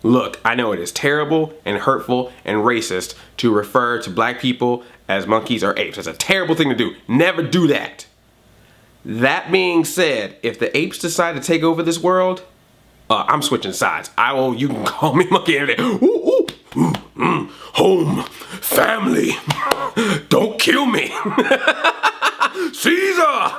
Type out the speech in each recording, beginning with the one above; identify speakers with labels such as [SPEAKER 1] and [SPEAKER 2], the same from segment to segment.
[SPEAKER 1] Look, I know it is terrible and hurtful and racist to refer to black people as monkeys or apes. That's a terrible thing to do. Never do that. That being said, if the apes decide to take over this world, I'm switching sides. You can call me monkey every day. Ooh, ooh, home, family, don't kill me. Caesar!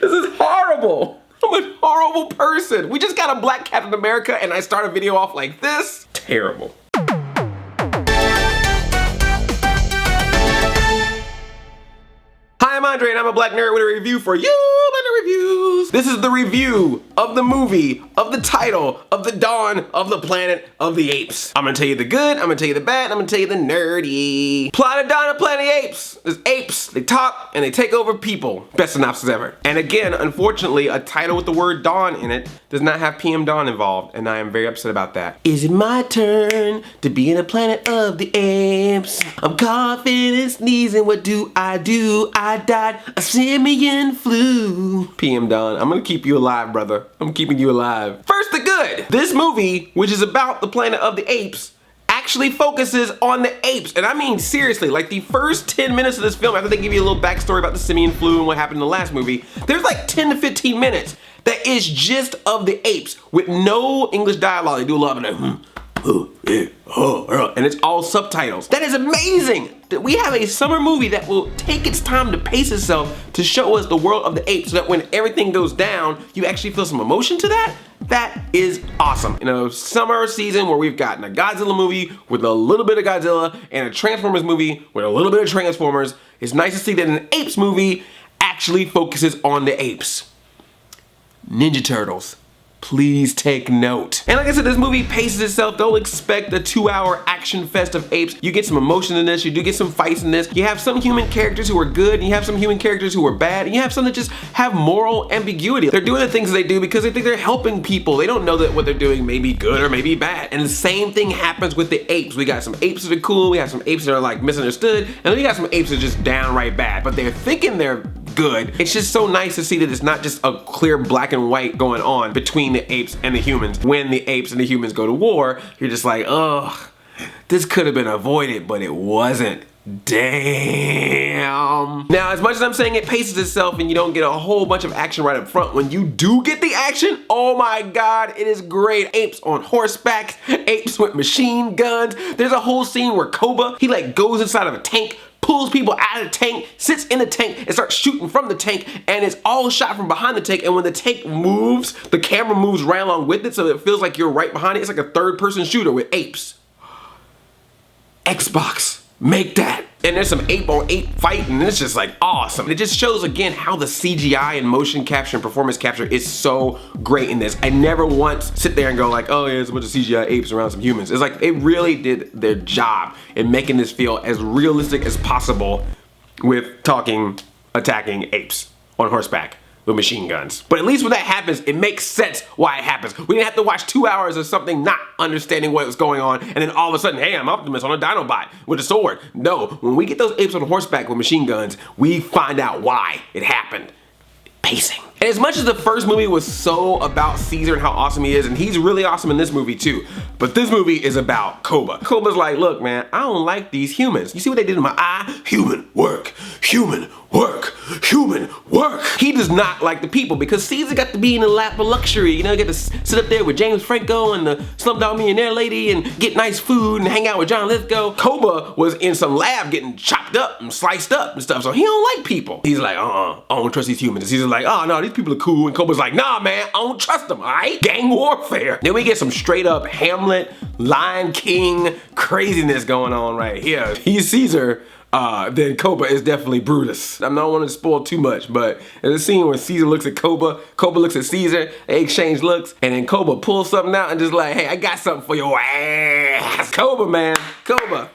[SPEAKER 1] This is horrible. I'm a horrible person. We just got a black Captain America and I start a video off like this? Terrible. Hi, I'm Andre and I'm a black nerd with a review for you, Black Reviews. This is the review of the movie, of the title, of the dawn of the Planet of the Apes. I'm gonna tell you the good, I'm gonna tell you the bad, I'm gonna tell you the nerdy. Plot of Dawn of Planet of the Apes. There's apes, they talk, and they take over people. Best synopsis ever. And again, unfortunately, a title with the word Dawn in it does not have PM Dawn involved, and I am very upset about that. Is it my turn to be in the Planet of the Apes? I'm coughing and sneezing, what do? I died a simian flu. PM Dawn, I'm gonna keep you alive, brother. I'm keeping you alive. First, the good. This movie, which is about the Planet of the Apes, actually focuses on the apes. And I mean seriously, like the first 10 minutes of this film, after they give you a little backstory about the simian flu and what happened in the last movie, there's like 10 to 15 minutes that is just of the apes with no English dialogue. They do a lot of that. And it's all subtitles. That is amazing that we have a summer movie that will take its time to pace itself to show us the world of the apes so that when everything goes down, you actually feel some emotion to that. That is awesome. In a summer season where we've gotten a Godzilla movie with a little bit of Godzilla and a Transformers movie with a little bit of Transformers, it's nice to see that an apes movie actually focuses on the apes. Ninja Turtles. Please take note. And like I said, this movie paces itself. Don't expect a 2-hour action fest of apes. You get some emotion in this, you do get some fights in this. You have some human characters who are good, and you have some human characters who are bad, and you have some that just have moral ambiguity. They're doing the things they do because they think they're helping people. They don't know that what they're doing may be good or may be bad. And the same thing happens with the apes. We got some apes that are cool, we have some apes that are like misunderstood, and then we got some apes that are just downright bad. But they're thinking they're good. It's just so nice to see that it's not just a clear black and white going on between the apes and the humans. When the apes and the humans go to war, you're just like, ugh, this could have been avoided, but it wasn't. Damn. Now, as much as I'm saying it paces itself and you don't get a whole bunch of action right up front, when you do get the action, oh my God, it is great. Apes on horseback, apes with machine guns. There's a whole scene where Koba, he like goes inside of a tank, pulls people out of the tank, sits in the tank, and starts shooting from the tank, and it's all shot from behind the tank, and when the tank moves, the camera moves right along with it, so it feels like you're right behind it. It's like a third-person shooter with apes. Xbox, make that. And there's some ape on ape fight, and it's just like awesome. It just shows again how the CGI and motion capture and performance capture is so great in this. I never once sit there and go like, oh yeah, it's a bunch of CGI apes around some humans. It's like they really did their job in making this feel as realistic as possible with talking, attacking apes on horseback with machine guns. But at least when that happens, it makes sense why it happens. We didn't have to watch 2 hours of something not understanding what was going on, and then all of a sudden, hey, I'm Optimus on a Dinobot with a sword. No, when we get those apes on horseback with machine guns, we find out why it happened. Pacing. And as much as the first movie was so about Caesar and how awesome he is, and he's really awesome in this movie too, but this movie is about Koba. Koba's like, look man, I don't like these humans. You see what they did in my eye? Human work, human work, human work. He does not like the people because Caesar got to be in the lap of luxury. You know, get to sit up there with James Franco and the Slumdog Millionaire lady and get nice food and hang out with John Lithgow. Koba was in some lab getting chopped up and sliced up and stuff, so he don't like people. He's like, I don't trust these humans. And Caesar's like, oh no, these people are cool. And Koba's like, nah man, I don't trust them, all right? Gang warfare. Then we get some straight up Hamlet, Lion King craziness going on right here. He's Caesar, then Koba is definitely Brutus. I'm not wanting to spoil too much, but there's a scene where Caesar looks at Koba, Koba looks at Caesar, they exchange looks, and then Koba pulls something out and just like, hey, I got something for your ass. Koba, man, Koba.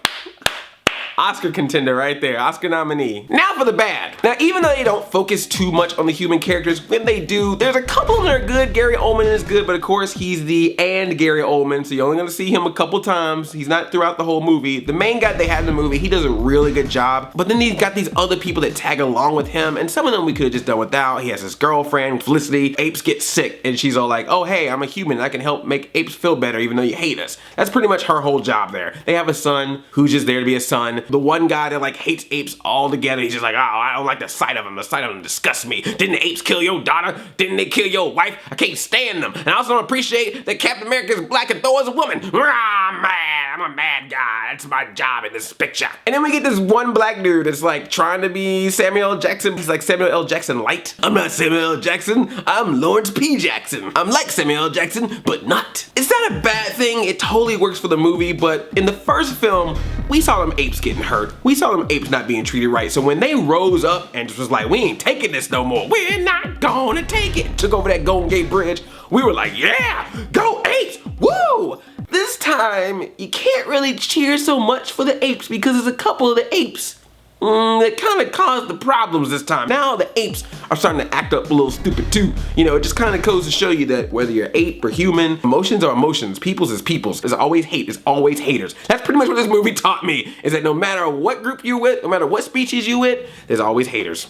[SPEAKER 1] Oscar contender right there, Oscar nominee. Now for the bad. Now, even though they don't focus too much on the human characters, when they do, there's a couple that are good. Gary Oldman is good, but of course he's the Gary Oldman, so you're only gonna see him a couple times. He's not throughout the whole movie. The main guy they had in the movie, he does a really good job, but then he's got these other people that tag along with him, and some of them we could have just done without. He has his girlfriend, Felicity. Apes get sick, and she's all like, oh hey, I'm a human, I can help make apes feel better even though you hate us. That's pretty much her whole job there. They have a son who's just there to be a son. The one guy that like hates apes altogether, he's just like, oh, I don't like the sight of them. The sight of them disgusts me. Didn't the apes kill your daughter? Didn't they kill your wife? I can't stand them. And I also don't appreciate that Captain America is black and Thor is a woman. I'm mad. I'm a mad guy. That's my job in this picture. And then we get this one black dude that's like trying to be Samuel L. Jackson. He's like Samuel L. Jackson light. I'm not Samuel L. Jackson. I'm Lawrence P. Jackson. I'm like Samuel L. Jackson, but not. It's not a bad thing. It totally works for the movie, but in the first film, we saw them apes getting hurt. We saw them apes not being treated right. So when they rose up and just was like, we ain't taking this no more. We're not gonna take it. Took over that Golden Gate Bridge. We were like, yeah, go apes, woo! This time, you can't really cheer so much for the apes because there's a couple of the apes that kind of caused the problems this time. Now the apes are starting to act up a little stupid too. You know, it just kind of goes to show you that whether you're ape or human, emotions are emotions, peoples is peoples. There's always hate, there's always haters. That's pretty much what this movie taught me, is that no matter what group you with, no matter what species you with, there's always haters.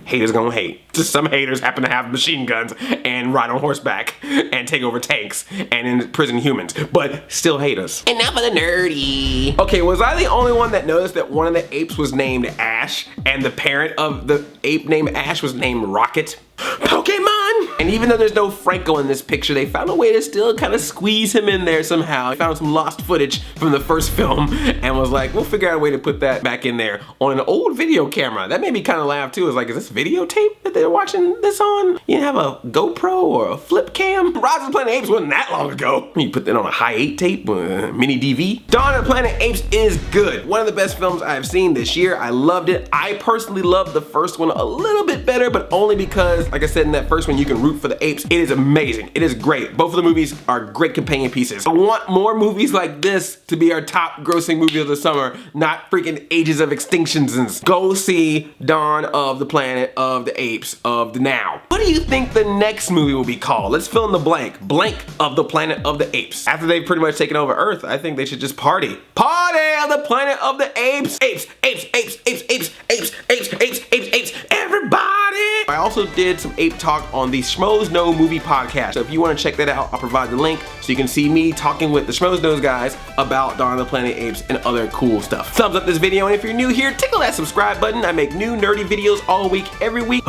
[SPEAKER 1] Haters gonna hate. Just some haters happen to have machine guns and ride on horseback and take over tanks and imprison humans, but still haters. And now for the nerdy. Okay, was I the only one that noticed that one of the apes was named Ash and the parent of the ape named Ash was named Rocket? Pokemon! And even though there's no Franco in this picture, they found a way to still kind of squeeze him in there somehow. They found some lost footage from the first film and was like, we'll figure out a way to put that back in there on an old video camera. That made me kind of laugh too. It's like, is this videotape that they're watching this on? You have a GoPro or a flip cam? Rise of the Planet of the Apes wasn't that long ago. You put that on a high 8 tape, mini DV. Dawn of the Planet of the Apes is good. One of the best films I've seen this year. I loved it. I personally loved the first one a little bit better, but only because, like I said in that first one, you can root for the apes. It is amazing. It is great. Both of the movies are great companion pieces. I want more movies like this to be our top grossing movie of the summer, not freaking Ages of Extinctions. Go see Dawn of the Planet of the Apes of the Now. What do you think the next movie will be called? Let's fill in the blank. Blank of the Planet of the Apes. After they've pretty much taken over Earth, I think they should just party. Party of the Planet of the Apes. Apes, apes, apes, apes, apes, apes, apes, apes, apes, apes, everybody. I also did some ape talk on the Schmoes Know movie podcast. So if you want to check that out, I'll provide the link so you can see me talking with the Schmoes Knows guys about Dawn of the Planet of the Apes and other cool stuff. Thumbs up this video, and if you're new here, tickle that subscribe button. I make new nerdy videos all week, every week.